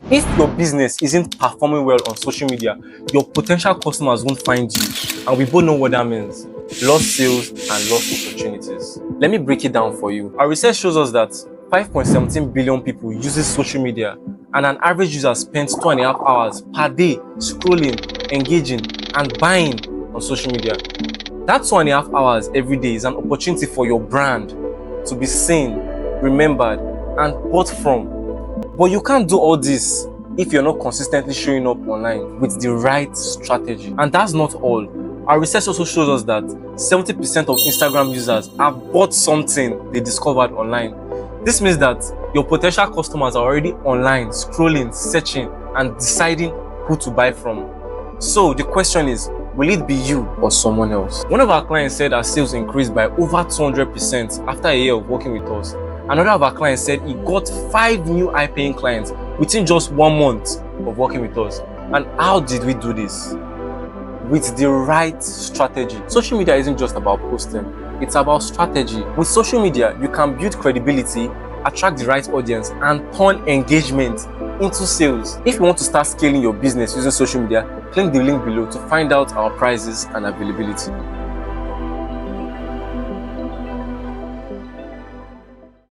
If your business isn't performing well on social media, your potential customers won't find you. And we both know what that means. Lost sales and lost opportunities. Let me break it down for you. Our research shows us that 5.17 billion people uses social media, and an average user spends 2.5 hours per day scrolling, engaging, and buying on social media. That 2.5 hours every day is an opportunity for your brand to be seen, remembered, and bought from. But you can't do all this if you're not consistently showing up online with the right strategy. And that's not all. Our research also shows us that 70% of Instagram users have bought something they discovered online. This means that your potential customers are already online, scrolling, searching, and deciding who to buy from. So the question is, will it be you or someone else? One of our clients said our sales increased by over 200% after a year of working with us. Another of our clients said he got 5 new high-paying clients within just 1 month of working with us. And how did we do this? With the right strategy. Social media isn't just about posting, it's about strategy. With social media, you can build credibility, attract the right audience, and turn engagement into sales. If you want to start scaling your business using social media, click the link below to find out our prices and availability.